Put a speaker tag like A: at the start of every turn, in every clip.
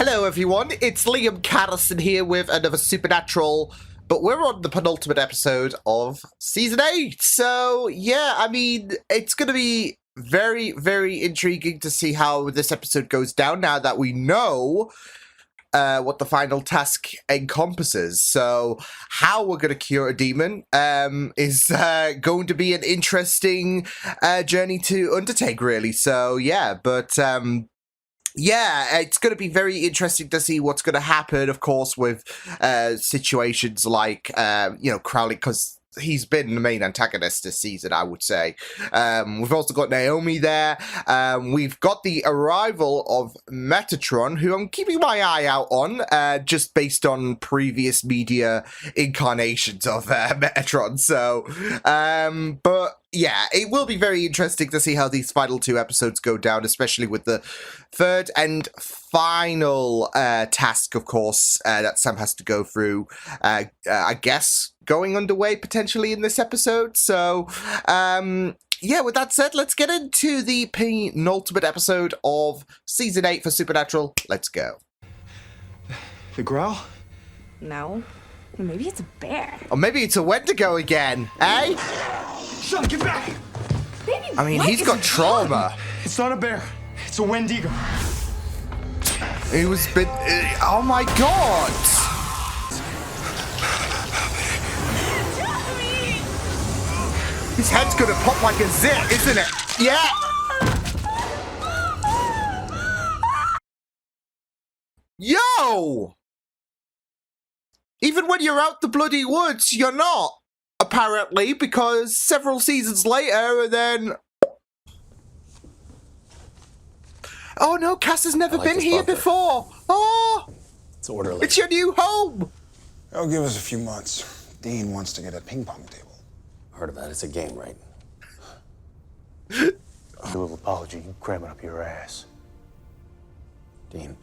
A: Hello everyone, it's Liam Catterson here with another Supernatural, but we're on the penultimate episode of Season 8, so yeah, I mean, it's going to be very, very intriguing to see how this episode goes down now that we know what the final task encompasses. So how we're going to cure a demon is going to be an interesting journey to undertake, really. So yeah, but yeah, it's going to be very interesting to see what's going to happen, of course, with situations like, Crowley, because he's been the main antagonist this season, I would say. We've also got Naomi there. We've got the arrival of Metatron, who I'm keeping my eye out on, just based on previous media incarnations of Metatron. So, but yeah, it will be very interesting to see how these final two episodes go down, especially with the third and final task, of course, that Sam has to go through, I guess, going underway potentially in this episode. So, yeah, with that said, let's get into the penultimate episode of Season 8 for Supernatural. Let's go.
B: The growl?
C: No. Maybe it's a bear.
A: Or maybe it's a Wendigo again, eh?
B: Son, get back!
C: Baby,
A: I mean, he's got trauma.
B: It's not a bear. It's a Wendigo.
A: He was been... oh my god! His head's gonna pop like a zit, isn't it? Yeah! Yo! Even when you're out the bloody woods, you're not. Apparently, because several seasons later, and then... oh no, Cass has never been here before. Oh!
D: It's orderly.
A: It's your new home!
E: It'll give us a few months. Dean wants to get a ping pong table.
D: Heard of that. It's a game, right?
F: A little apology, you cram it up your ass.
D: Dean,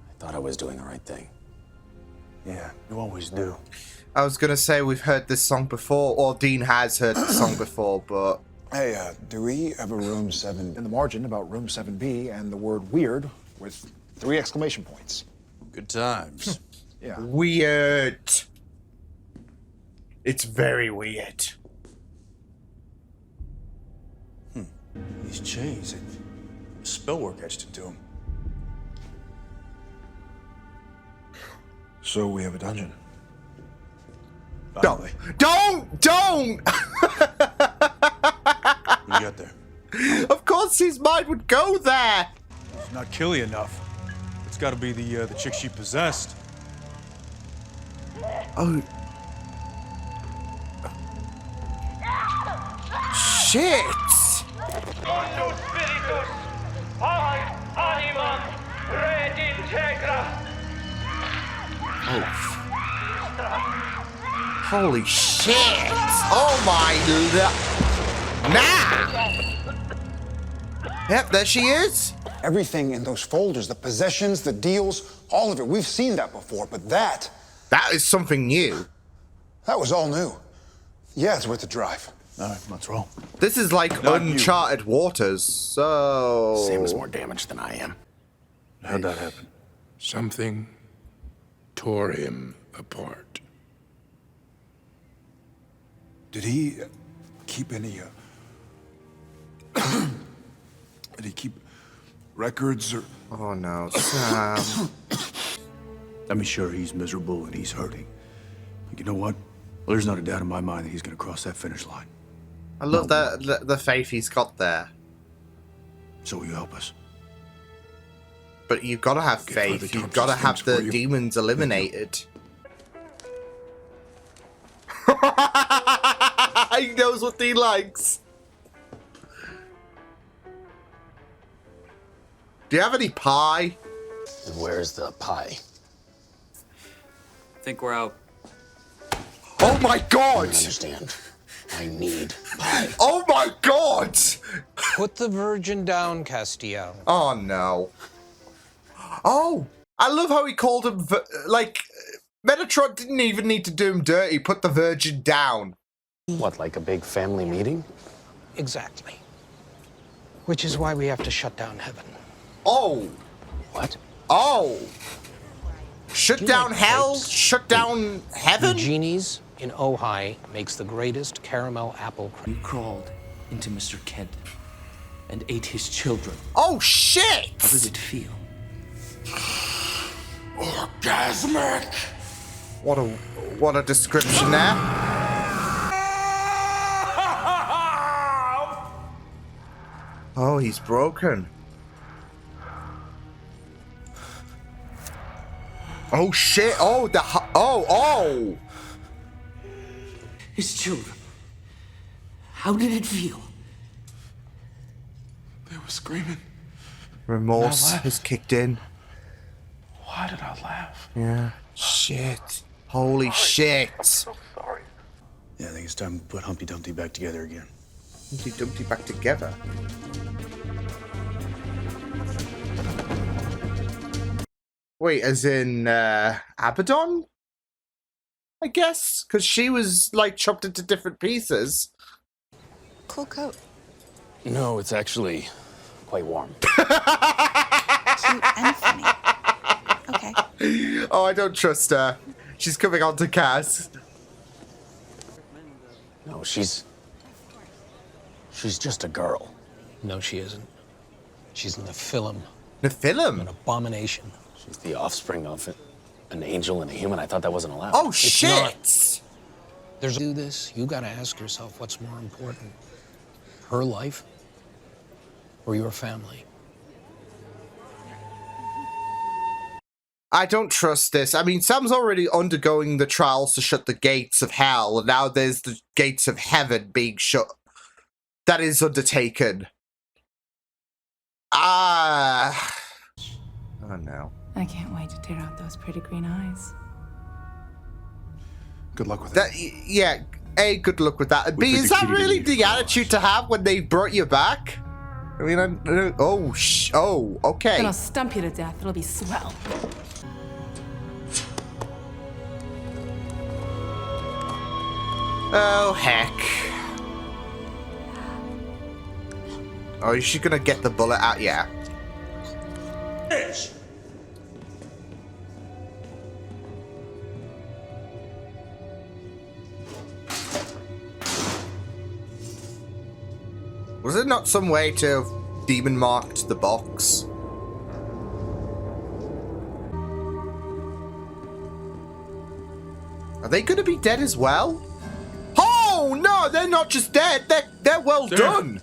D: I thought I was doing the right thing.
F: Yeah, you always do.
A: I was gonna say we've heard this song before, or Dean has heard the song before, but...
E: Hey, do we have a room 7?
G: In the margin about room 7B and the word weird with 3 exclamation points.
H: Good times.
G: Yeah.
A: Weird. It's very weird.
F: These chains, spell work etched into them.
G: So we have a dungeon.
A: Don't! Don't!
F: We got there.
A: Of course his mind would go there!
F: It's not killy enough. It's got to be the chick she possessed.
A: Oh. Shit! Oh. Holy shit! Oh my... nah! Yep, there she is.
E: Everything in those folders, the possessions, the deals, all of it. We've seen that before, but that
A: That is something new.
E: was all new. Yeah, it's worth the drive.
F: All right, let's roll.
A: This is like
F: Not
A: uncharted waters, so...
D: Sam is more damaged than I am.
F: How'd that happen?
H: Something tore him apart.
I: Did he keep any, did he keep records or...
A: Oh no, Sam.
F: I'm sure he's miserable and he's hurting. You know what? Well, there's not a doubt in my mind that he's going to cross that finish line.
A: I love the faith he's got there.
F: So will you help us?
A: But you've got to have faith. You've got to have the demons eliminated. He knows what he likes. Do you have any pie?
D: And where's the pie?
J: I think we're out.
A: Oh my
D: I
A: god!
D: understand. I need pie.
A: Oh my god!
K: Put the virgin down, Castiel.
A: Oh no. Oh! I love how he called him, Metatron didn't even need to do him dirty. Put the virgin down.
D: What, like a big family meeting?
K: Exactly. Which is why we have to shut down heaven.
A: Oh!
D: What?
A: Oh! Shut down hell? Shut down heaven?
K: Eugenie's in Ojai makes the greatest caramel apple cream.
J: You crawled into Mr. Kent and ate his children.
A: Oh, shit!
J: How did it feel?
I: Orgasmic!
A: What a description there. Oh, he's broken. Oh shit! Oh, oh!
J: His children. How did it feel?
I: They were screaming.
A: Remorse has kicked in.
I: Why did I laugh?
A: Yeah. Shit. Holy shit.
I: Sorry.
F: Yeah, I think it's time to put Humpty Dumpty back together again.
A: Humpty Dumpty back together. Wait, as in Abaddon? I guess, because she was like chopped into different pieces.
C: Cool coat.
D: No, it's actually quite warm.
C: Cute and funny. Okay.
A: Oh, I don't trust her. She's coming on to Cass.
D: No, she's just a girl.
K: No, she isn't. She's an Nephilim,
A: Nephilim?
K: an abomination.
D: She's the offspring of an angel and a human. I thought that wasn't allowed.
A: Oh, shit!
K: There's do this. You gotta ask yourself what's more important: her life or your family.
A: I don't trust this. I mean, Sam's already undergoing the trials to shut the gates of hell, and now there's the gates of heaven being shut. That is undertaken. Oh no.
C: I can't wait to tear out those pretty green eyes.
I: Good luck with that.
A: Yeah, A, good luck with that. And B, is that really the attitude to have when they brought you back? I mean, okay.
C: Then I'll stump you to death. It'll be swell.
A: Oh, heck. Oh, is she gonna get the bullet out? Yeah. Was it not some way to have demon marked the box? Are they gonna be dead as well? Oh no, they're not just dead. They're well done.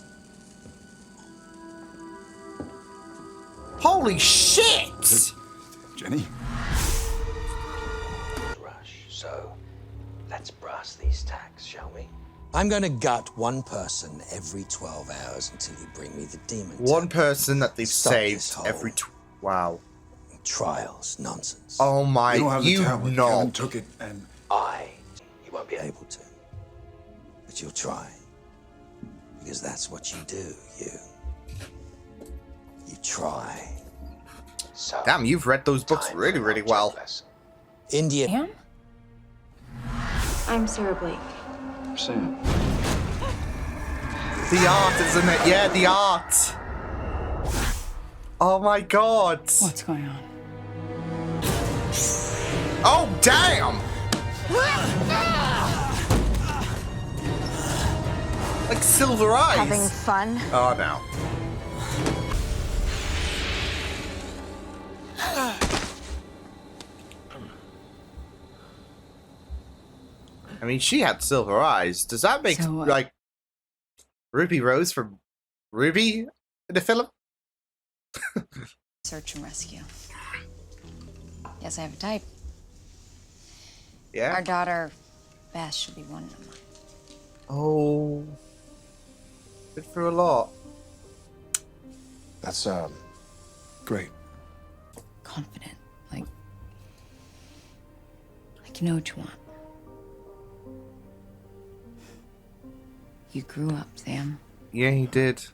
A: Holy shit!
I: Jenny?
K: Rush. So, let's brass these tacks, shall we? I'm going to gut one person every 12 hours until you bring me the demon.
A: One person that they've
K: Stop
A: saved
K: this whole
A: every. Wow.
K: Trials, nonsense.
A: Oh my!
I: You don't have the
A: You
I: tablet.
A: know.
I: Kevin took it and...
K: You won't be able to. But you'll try. Because that's what you do, you. You try. So,
A: Damn, you've read those books really, really well.
K: India.
C: Anne?
L: I'm Sarah Blake.
I: Sam.
A: The art, isn't it? Yeah, the art. Oh my god.
C: What's going on?
A: Oh damn! Like silver eyes.
L: Having fun?
A: Oh no. I mean, she had silver eyes. Does that make,
C: So,
A: like, Ruby Rose from Ruby in the film?
L: Search and rescue. Yes, I have a type.
A: Yeah?
L: Our daughter, Beth, should be one of them.
A: Oh. Been through a lot.
G: That's,
I: Great.
L: Confident. Like you know what you want. You grew up, Sam.
A: Yeah, he did.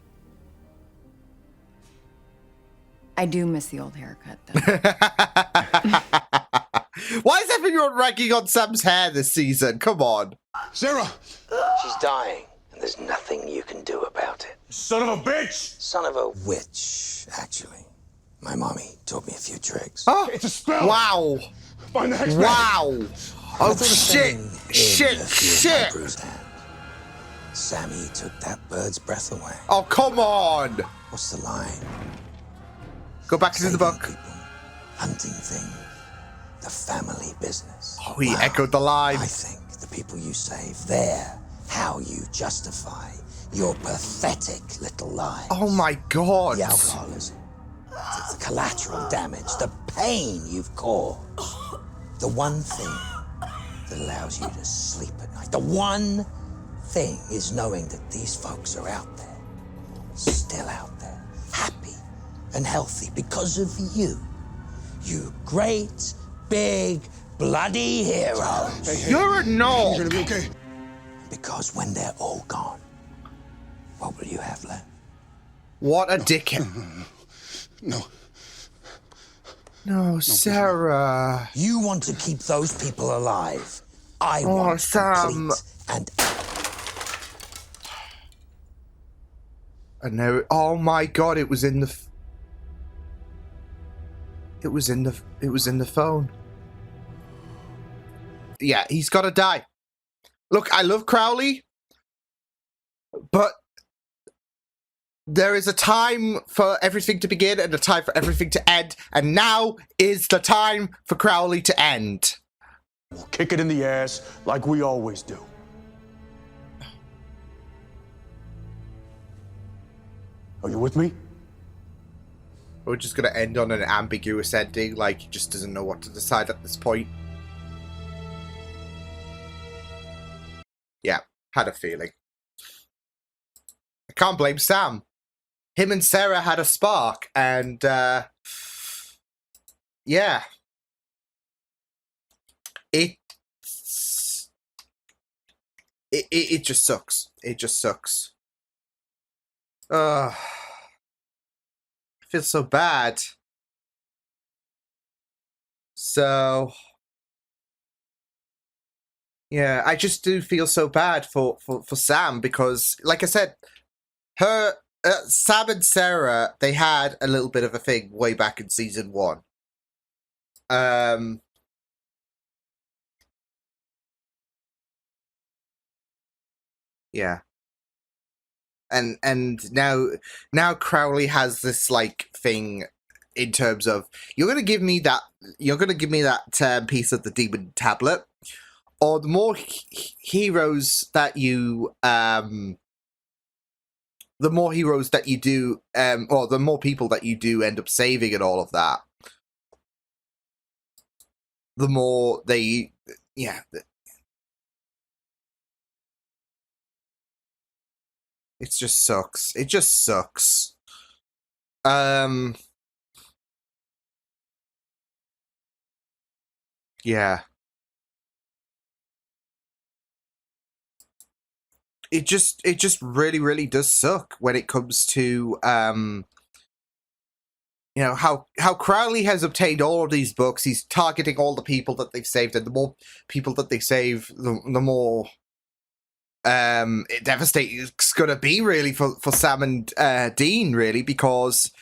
L: I do miss the old haircut, though.
A: Why is everyone ragging on Sam's hair this season? Come on.
I: Sarah!
K: She's dying, and there's nothing you can do about it.
I: Son of a bitch!
K: Son of a witch, actually. My mommy taught me a few tricks.
A: Oh,
B: It's a spell.
A: wow.
B: Find the hex.
A: Wow.
K: I
A: Oh,
K: thought of
A: shit.
K: setting
A: Shit.
K: in a few of my
A: Shit.
K: bruised hand. Sammy took that bird's breath away.
A: Oh, come on.
K: What's the line?
A: Go back into the
K: Saving
A: book.
K: people, hunting things, the family business.
A: Oh, he
K: Well,
A: echoed the line.
K: I think the people you save, they're how you justify your pathetic little lives.
A: Oh my god.
K: The alcoholism, the collateral damage, the pain you've caused. The one thing that allows you to sleep at night. The one thing is knowing that these folks are out there, still out there, happy and healthy because of you. You great, big, bloody heroes.
A: You're a no.
E: You're gonna be okay.
K: Because when they're all gone, what will you have left?
A: What a dickhead.
E: No.
A: No, Sarah.
K: You want to keep those people alive. I
A: Oh,
K: want
A: Sam.
K: complete and
A: I know. Oh my god, it was in the. It was in the phone. Yeah, he's got to die. Look, I love Crowley, but there is a time for everything to begin and a time for everything to end, and now is the time for Crowley to end.
F: We'll kick it in the ass like we always do. Are you with me?
A: We're just going to end on an ambiguous ending, like he just doesn't know what to decide at this point. Yeah, had a feeling. I can't blame Sam. Him and Sarah had a spark, and yeah. It just sucks. It just sucks. I feel so bad. So yeah, I just do feel so bad for Sam because, like I said, Sam and Sarah, they had a little bit of a thing way back in season 1. Yeah. And now Crowley has this like thing in terms of you're gonna give me that piece of the demon tablet, or the more heroes that you the more heroes that you do or the more people that you do end up saving and all of that, the more they it just sucks. It just sucks. Yeah. It just really, really does suck when it comes to you know, how Crowley has obtained all of these books. He's targeting all the people that they've saved, and the more people that they save, the more devastating it's gonna be really for Sam and Dean, really, because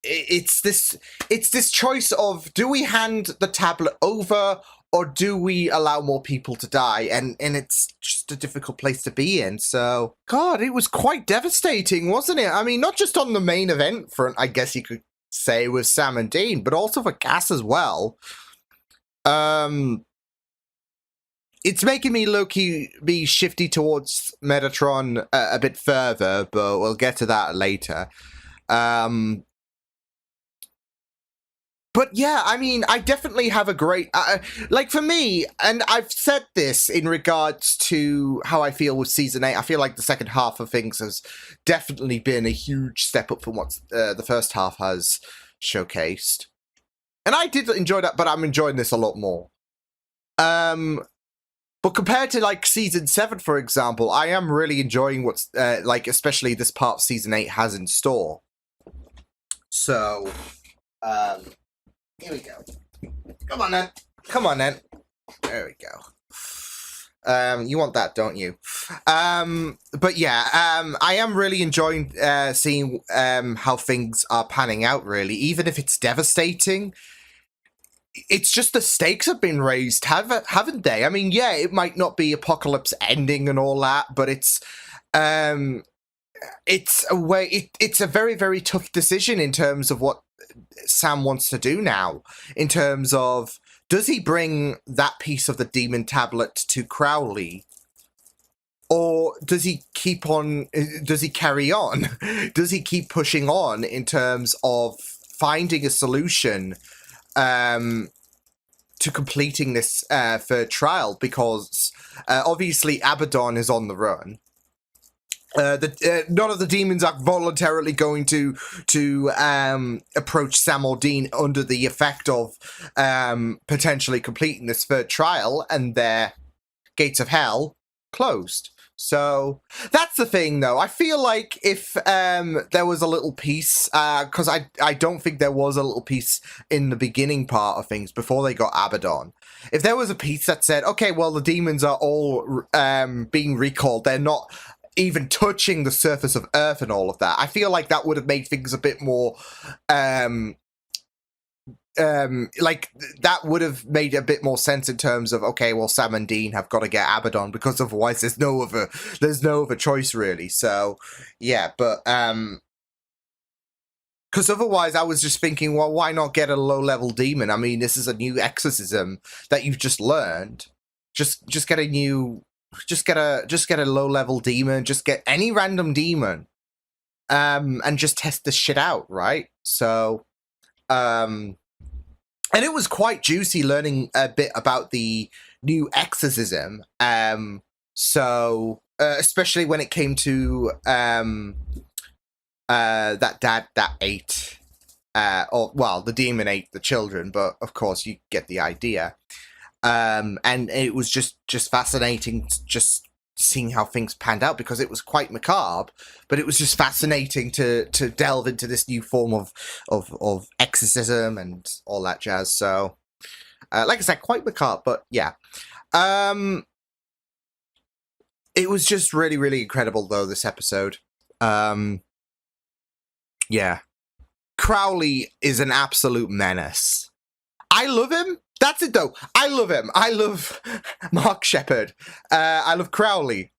A: it's this choice of, do we hand the tablet over or do we allow more people to die? And it's just a difficult place to be in. So God, it was quite devastating, wasn't it? I mean, not just on the main event front, I guess you could say, with Sam and Dean, but also for Cass as well. It's making me low-key be shifty towards Metatron a bit further, but we'll get to that later. But yeah, I mean, I definitely have a great... like, for me, and I've said this in regards to how I feel with Season 8, I feel like the second half of things has definitely been a huge step up from what the first half has showcased. And I did enjoy that, but I'm enjoying this a lot more. But compared to, like, Season 7, for example, I am really enjoying what's, like, especially this part of Season 8 has in store. So, here we go. Come on, then. Come on, then. There we go. You want that, don't you? But yeah, I am really enjoying seeing how things are panning out, really. Even if it's devastating, it's just the stakes have been raised, haven't they? I mean, yeah, it might not be apocalypse ending and all that, but it's a way. It's a very, very tough decision in terms of what Sam wants to do now. In terms of, does he bring that piece of the demon tablet to Crowley? Or does he keep on, does he carry on? Does he keep pushing on in terms of finding a solution to completing this third trial? Because obviously Abaddon is on the run. None of the demons are voluntarily going to approach Sam or Dean under the effect of potentially completing this third trial, and their gates of hell closed. So that's the thing, though. I feel like if there was a little piece, because I don't think there was a little piece in the beginning part of things before they got Abaddon. If there was a piece that said, okay, well, the demons are all being recalled, they're not even touching the surface of Earth and all of that, I feel like that would have made things a bit more like that would have made a bit more sense in terms of, okay, well, Sam and Dean have got to get Abaddon, because otherwise there's no other choice, really. So yeah, but because otherwise I was just thinking, well, why not get a low-level demon? I mean, this is a new exorcism that you've just learned. Just get a new, just get a low-level demon, just get any random demon, and just test this shit out, right? So and it was quite juicy learning a bit about the new exorcism. So especially when it came to that dad that ate, or well, the demon ate the children, but of course you get the idea. And it was just fascinating, just seeing how things panned out, because it was quite macabre, but it was just fascinating to delve into this new form of exorcism and all that jazz. So like I said, quite macabre, but yeah. It was just really, really incredible, though, this episode. Yeah. Crowley is an absolute menace. I love him. That's it, though. I love him. I love Mark Sheppard. I love Crowley.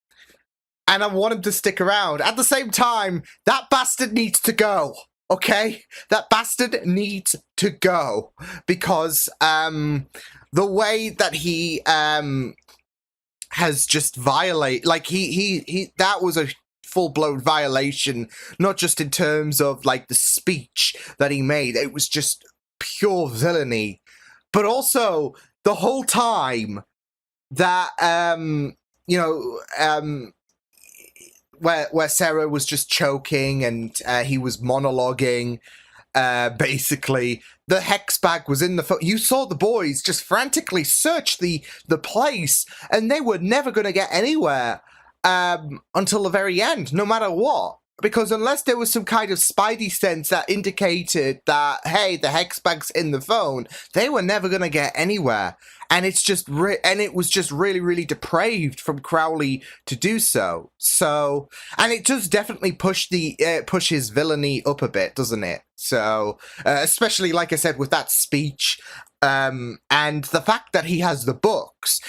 A: And I want him to stick around. At the same time, that bastard needs to go. Okay? That bastard needs to go. Because the way that he has just violated... Like, he that was a full-blown violation. Not just in terms of, like, the speech that he made. It was just pure villainy. But also, the whole time that, where Sarah was just choking and he was monologuing, basically, the hex bag was in the phone. You saw the boys just frantically search the place, and they were never going to get anywhere until the very end, no matter what. Because unless there was some kind of spidey sense that indicated that, hey, the hex bag's in the phone, they were never going to get anywhere. And it's just and it was just really, really depraved from Crowley to do so. So, and it does definitely push his villainy up a bit, doesn't it? So, especially, like I said, with that speech, and the fact that he has the books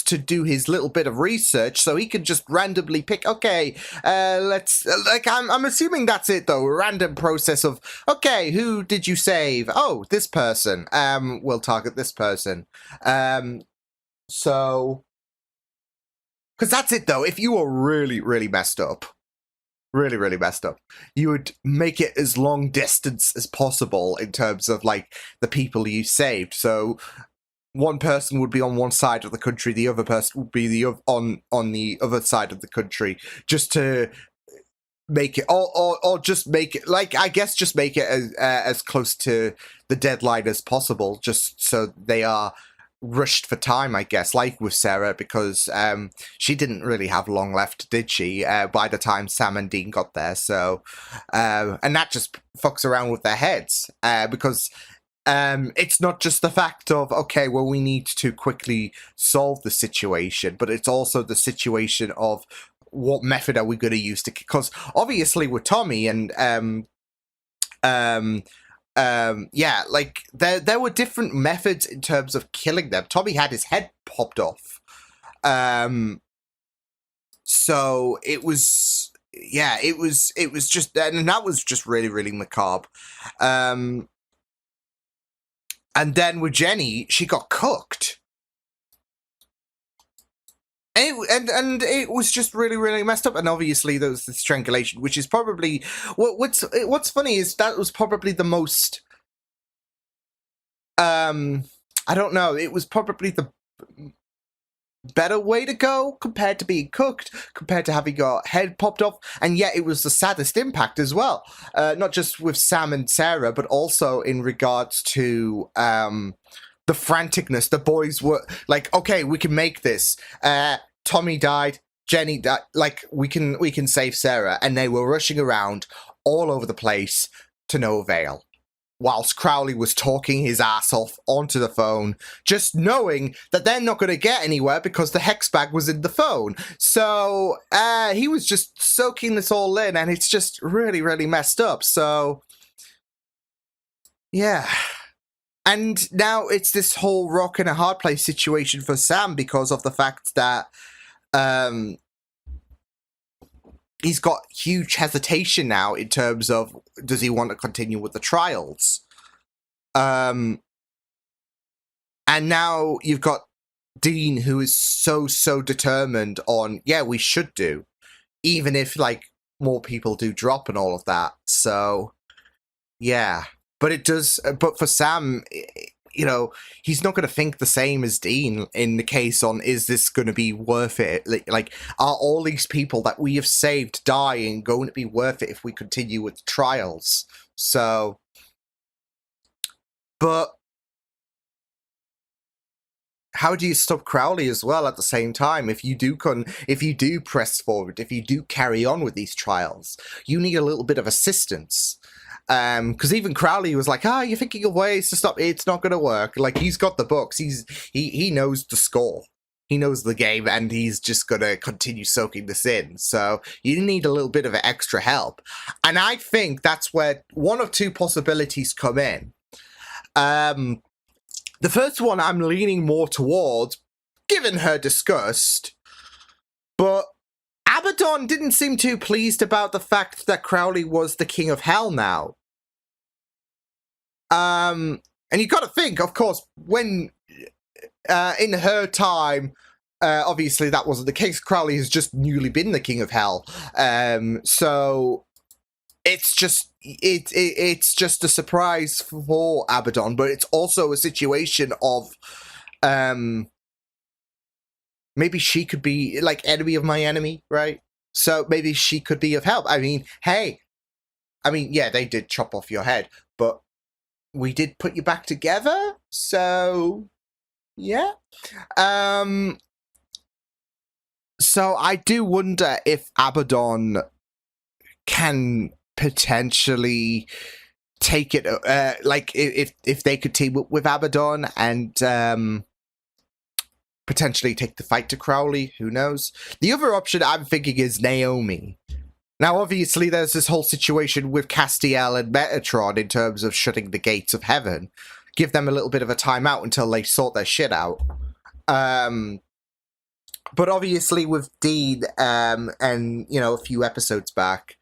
A: to do his little bit of research, so he can just randomly pick, okay, let's, like, I'm assuming that's it, though, a random process of, okay, who did you save? Oh, this person, we'll target this person. So, because that's it, though, if you were really, really messed up, you would make it as long distance as possible in terms of, like, the people you saved. So one person would be on one side of the country, the other person would be on the other side of the country, just to make it, or just make it, like, I guess just make it as close to the deadline as possible, just so they are rushed for time, I guess, like with Sarah, because she didn't really have long left, did she, by the time Sam and Dean got there. So and that just fucks around with their heads, because it's not just the fact of, okay, well, we need to quickly solve the situation, but it's also the situation of what method are we going to use to, because obviously with Tommy and yeah, like there were different methods in terms of killing them. Tommy had his head popped off. So it was, yeah, it was just, and that was just really, really macabre. And then with Jenny, she got cooked. And it was just really, really messed up. And obviously there was the strangulation, which is probably what's funny is that was probably the most I don't know, it was probably the better way to go compared to being cooked, compared to having your head popped off, and yet it was the saddest impact as well. Not just with Sam and Sarah, but also in regards to the franticness. The boys were like, okay, we can make this. Tommy died, Jenny died, like, we can save Sarah. And they were rushing around all over the place to no avail. Whilst Crowley was talking his ass off onto the phone, just knowing that they're not going to get anywhere because the hex bag was in the phone. So he was just soaking this all in, and it's just really, really messed up. So, yeah. And now it's this whole rock and a hard place situation for Sam because of the fact that he's got huge hesitation now in terms of, does he want to continue with the trials? And now you've got Dean, who is so determined on, yeah, we should do, even if, like, more people do drop and all of that. So, yeah. But it does, but for Sam, you know, he's not going to think the same as Dean in the case on, is this going to be worth it? Like, are all these people that we have saved dying going to be worth it if we continue with trials? So, but how do you stop Crowley as well at the same time? If you do press forward, if you do carry on with these trials, you need a little bit of assistance. Because even Crowley was like, you're thinking of ways to stop, it's not going to work. Like, he's got the books, he knows the score, he knows the game, and he's just going to continue soaking this in. So you need a little bit of extra help. And I think that's where one of two possibilities come in. The first one I'm leaning more towards, given her disgust, but Abaddon didn't seem too pleased about the fact that Crowley was the king of hell now. And you got to think, of course, when in her time, obviously that wasn't the case. Crowley has just newly been the king of hell. So it's just a surprise for Abaddon, but it's also a situation of maybe she could be, like, enemy of my enemy, right? So maybe she could be of help. I mean, hey, yeah, they did chop off your head, but we did put you back together, so yeah. So I do wonder if Abaddon can potentially take it, like, if they could team up with Abaddon and potentially take the fight to Crowley, who knows? The other option I'm thinking is Naomi. Now, obviously, there's this whole situation with Castiel and Metatron in terms of shutting the gates of heaven. Give them a little bit of a timeout until they sort their shit out. But obviously, with Dean, and, you know, a few episodes back,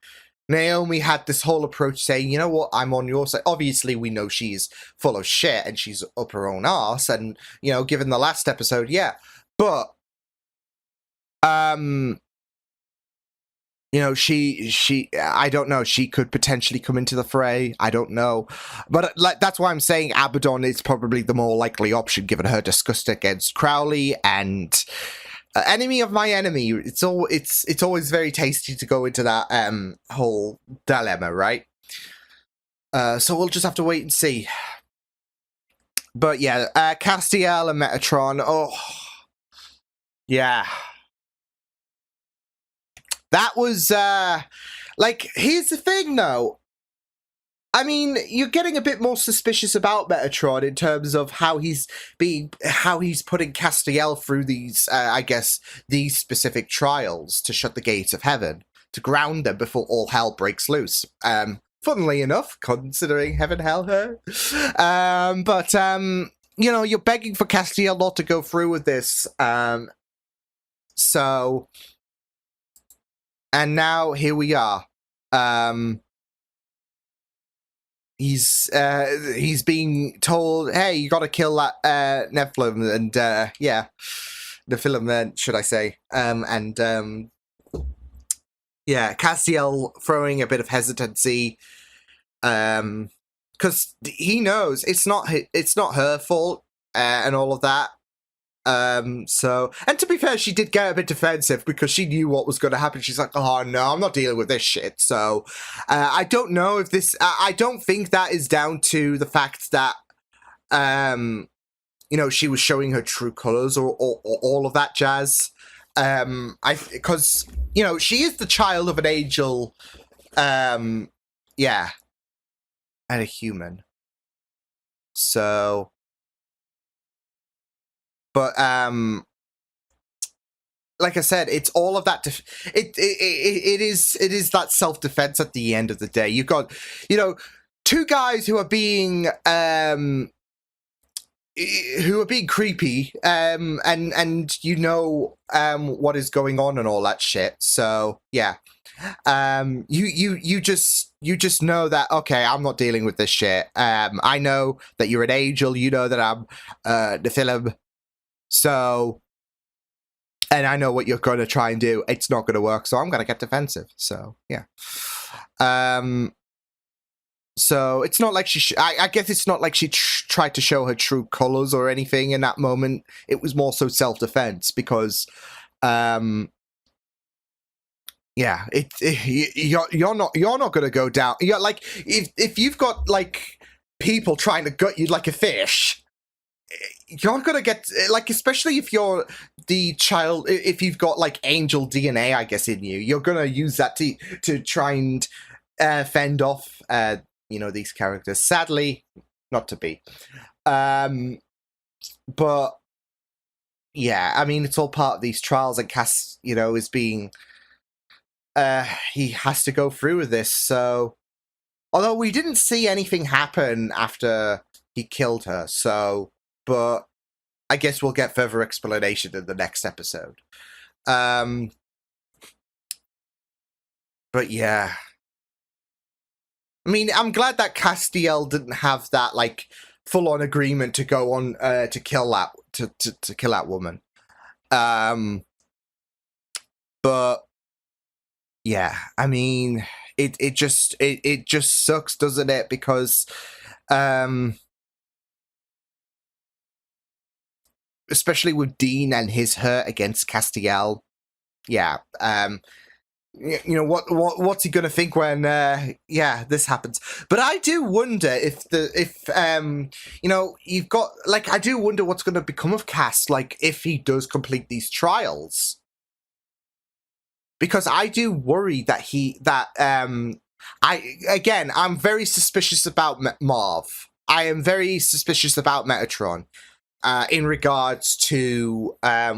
A: Naomi had this whole approach saying, you know what, I'm on your side. Obviously, we know she's full of shit and she's up her own arse. And, you know, given the last episode, yeah. But, you know, she, I don't know, she could potentially come into the fray. I don't know. But like, that's why I'm saying Abaddon is probably the more likely option, given her disgust against Crowley and enemy of my enemy. It's always very tasty to go into that whole dilemma, right? So we'll just have to wait and see. But yeah, Castiel and Metatron. Oh, yeah. That was like, here's the thing though. I mean, you're getting a bit more suspicious about Metatron in terms of how he's putting Castiel through these, I guess, these specific trials to shut the gates of heaven, to ground them before all hell breaks loose. Funnily enough, considering heaven, hell, her. But you know, you're begging for Castiel not to go through with this. So, and now here we are. He's being told, hey, you gotta kill that Nephilim, and Nephilim, should I say. Castiel throwing a bit of hesitancy, because he knows it's not her fault, and all of that. And to be fair, she did get a bit defensive because she knew what was going to happen. She's like, oh no, I'm not dealing with this shit. So, I don't know if this, I don't think that is down to the fact that, you know, she was showing her true colors or all of that jazz. Because, you know, she is the child of an angel, and a human. So, but like I said, it's all of that. It is that self-defense at the end of the day. You've got, you know, two guys who are being creepy, and you know what is going on and all that shit. So yeah, you just know that, okay, I'm not dealing with this shit. I know that you're an angel. You know that I'm Nephilim. So, and I know what you're going to try and do. It's not going to work, so I'm going to get defensive. So, yeah. So, it's not like I guess it's not like she tried to show her true colors or anything in that moment. It was more so self-defense because, you're not going to go down. You're like, if you've got, like, people trying to gut you like a fish, you're gonna get, like, especially if you're the child, if you've got like angel DNA, I guess, in you, you're gonna use that to try and fend off you know, these characters. Sadly, not to be. But yeah, I mean, it's all part of these trials, and Cass, you know, is being he has to go through with this. So, although we didn't see anything happen after he killed her, so, but I guess we'll get further explanation in the next episode. But yeah. I mean, I'm glad that Castiel didn't have that, like, full-on agreement to go on to kill that to kill that woman. But yeah, I mean, it just sucks, doesn't it? Because especially with Dean and his hurt against Castiel. Yeah. You know, what's he gonna think when this happens? But I do wonder if you know, you've got, like, I do wonder what's gonna become of Cass, like, if he does complete these trials, because I do worry that I'm very suspicious about Marv. I am very suspicious about Metatron in regards to how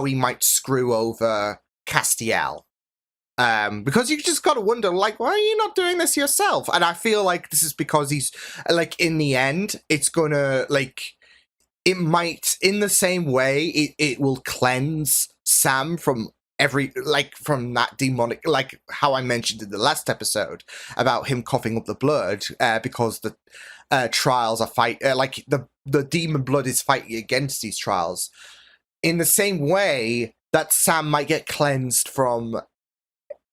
A: he might screw over Castiel, because you just gotta wonder, like, why are you not doing this yourself? And I feel like this is because he's, like, in the end, it's gonna, like, it might, in the same way, it will cleanse Sam from from that demonic, like how I mentioned in the last episode about him coughing up the blood, because the trials are like the demon blood is fighting against these trials. In the same way that Sam might get cleansed from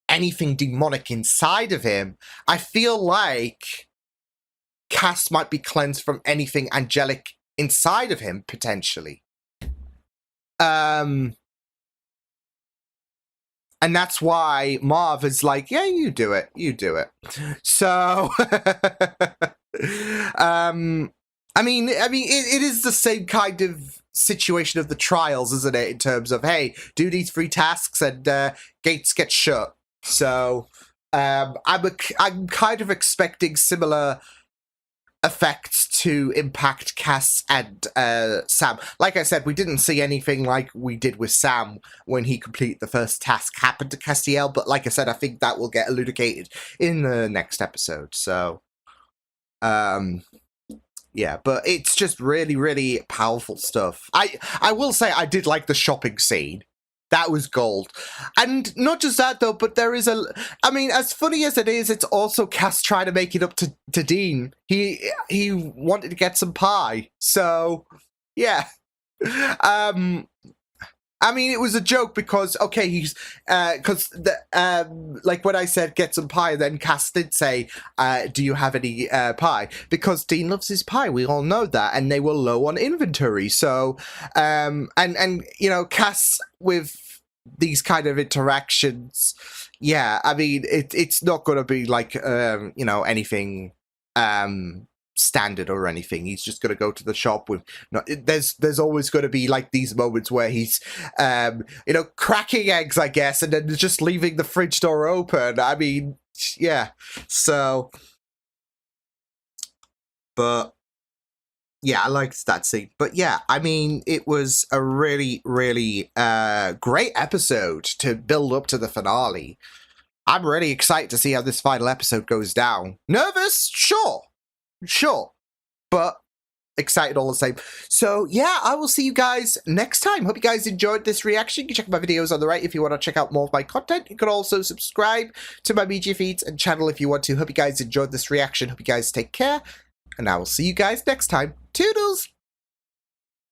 A: anything demonic inside of him, I feel like Cass might be cleansed from anything angelic inside of him, potentially. And that's why Marv is like, yeah, you do it. So, I mean, it is the same kind of situation of the trials, isn't it? In terms of, hey, do these 3 tasks and gates get shut. So, I'm kind of expecting similar effects to impact Cass and Sam. Like I said, we didn't see anything like we did with Sam when he completed the first task happen to Castiel, but like I said, I think that will get elucidated in the next episode. So, yeah, but it's just really, really powerful stuff. I will say I did like the shopping scene. That was gold. And not just that, though, but there is I mean, as funny as it is, it's also Cass trying to make it up to Dean. He wanted to get some pie. So, yeah. I mean, it was a joke because, okay, he's, because, like when I said get some pie, then Cass did say, do you have any pie? Because Dean loves his pie, we all know that, and they were low on inventory, so, and you know, Cass with these kind of interactions, yeah, I mean, it's not going to be like, you know, anything, standard or anything. He's just going to go to the shop with there's always going to be like these moments where he's you know, cracking eggs, I guess, and then just leaving the fridge door open. I mean, yeah, so, but yeah, I liked that scene. But yeah, I mean, it was a really, really great episode to build up to the finale. I'm really excited to see how this final episode goes down. Nervous? Sure, but excited all the same. So yeah, I will see you guys next time. Hope you guys enjoyed this reaction. You can check my videos on the right if you want to check out more of my content. You can also subscribe to my media feeds and channel if you want to. Hope you guys enjoyed this reaction. Hope you guys take care, and I will see you guys next time. Toodles!